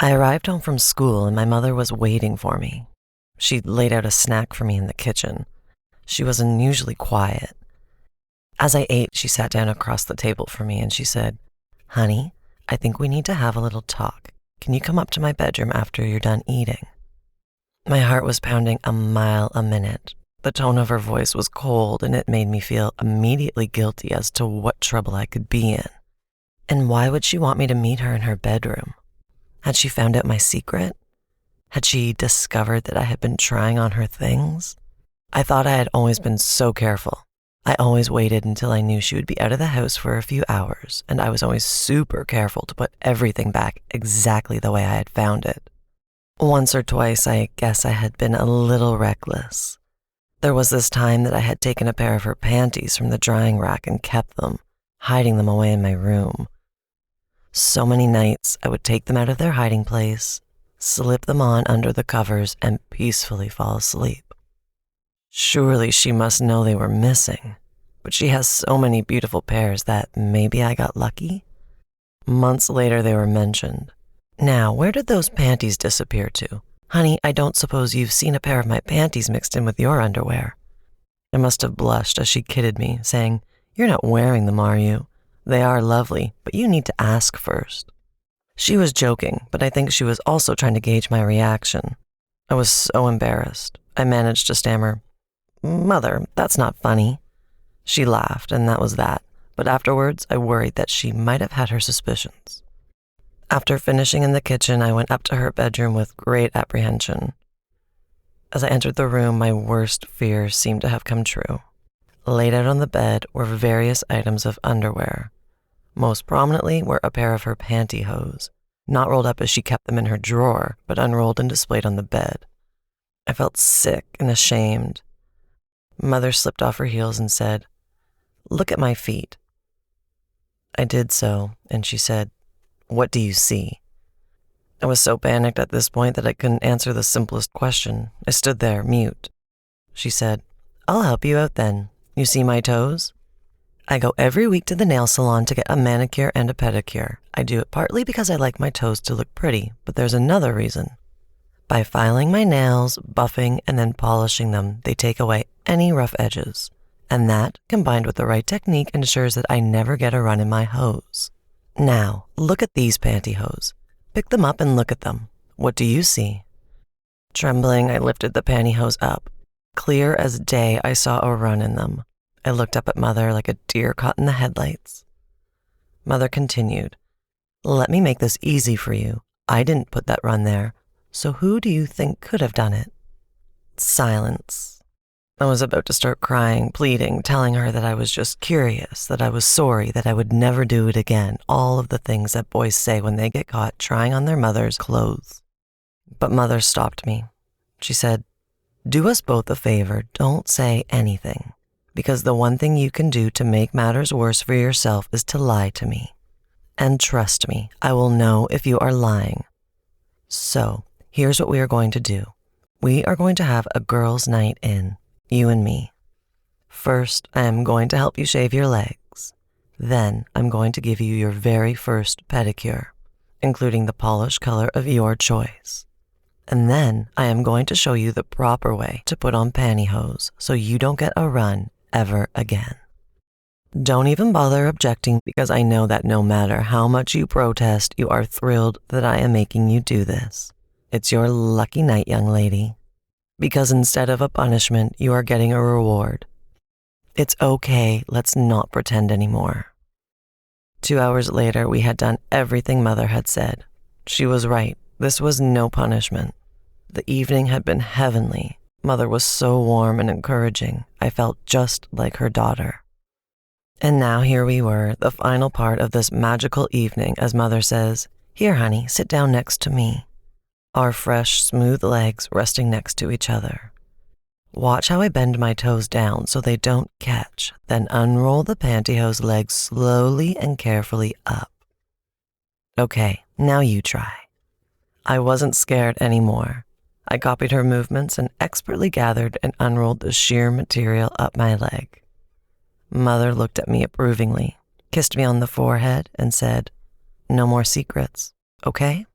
I arrived home from school and my mother was waiting for me. She'd laid out a snack for me in the kitchen. She was unusually quiet. As I ate, she sat down across the table from me and she said, "Honey, I think we need to have a little talk. Can you come up to my bedroom after you're done eating?" My heart was pounding a mile a minute. The tone of her voice was cold and it made me feel immediately guilty as to what trouble I could be in. And why would she want me to meet her in her bedroom? Had she found out my secret? Had she discovered that I had been trying on her things? I thought I had always been so careful. I always waited until I knew she would be out of the house for a few hours, and I was always super careful to put everything back exactly the way I had found it. Once or twice, I guess I had been a little reckless. There was this time that I had taken a pair of her panties from the drying rack and kept them, hiding them away in my room. So many nights, I would take them out of their hiding place, slip them on under the covers, and peacefully fall asleep. Surely she must know they were missing, but she has so many beautiful pairs that maybe I got lucky? Months later, they were mentioned. "Now, where did those panties disappear to? Honey, I don't suppose you've seen a pair of my panties mixed in with your underwear." I must have blushed as she kidded me, saying, "You're not wearing them, are you? They are lovely, but you need to ask first." She was joking, but I think she was also trying to gauge my reaction. I was so embarrassed. I managed to stammer, "Mother, that's not funny." She laughed, and that was that, but afterwards I worried that she might have had her suspicions. After finishing in the kitchen, I went up to her bedroom with great apprehension. As I entered the room, my worst fears seemed to have come true. Laid out on the bed were various items of underwear. Most prominently were a pair of her pantyhose, not rolled up as she kept them in her drawer, but unrolled and displayed on the bed. I felt sick and ashamed. Mother slipped off her heels and said, "Look at my feet." I did so, and she said, "What do you see?" I was so panicked at this point that I couldn't answer the simplest question. I stood there, mute. She said, "I'll help you out then. You see my toes? I go every week to the nail salon to get a manicure and a pedicure. I do it partly because I like my toes to look pretty, but there's another reason. By filing my nails, buffing, and then polishing them, they take away any rough edges. And that, combined with the right technique, ensures that I never get a run in my hose. Now, look at these pantyhose. Pick them up and look at them. What do you see?" Trembling, I lifted the pantyhose up. Clear as day, I saw a run in them. I looked up at Mother like a deer caught in the headlights. Mother continued, "Let me make this easy for you. I didn't put that run there. So who do you think could have done it?" Silence. I was about to start crying, pleading, telling her that I was just curious, that I was sorry, that I would never do it again, all of the things that boys say when they get caught trying on their mother's clothes. But Mother stopped me. She said, "Do us both a favor, don't say anything, because the one thing you can do to make matters worse for yourself is to lie to me. And trust me, I will know if you are lying. So, here's what we are going to do. We are going to have a girls' night in, you and me. First, I am going to help you shave your legs. Then, I'm going to give you your very first pedicure, including the polish color of your choice. And then, I am going to show you the proper way to put on pantyhose so you don't get a run ever again. Don't even bother objecting, because I know that no matter how much you protest, you are thrilled that I am making you do this. It's your lucky night, young lady. Because instead of a punishment, you are getting a reward. It's okay, let's not pretend anymore." 2 hours later, we had done everything Mother had said. She was right. This was no punishment. The evening had been heavenly. Mother was so warm and encouraging. I felt just like her daughter. And now here we were, the final part of this magical evening, as Mother says, "Here, honey, sit down next to me." Our fresh, smooth legs resting next to each other. Watch how I bend my toes down so they don't catch, then unroll the pantyhose legs slowly and carefully up. Okay, now you try. I wasn't scared anymore. I copied her movements and expertly gathered and unrolled the sheer material up my leg. Mother looked at me approvingly, kissed me on the forehead, and said, "No more secrets, okay?"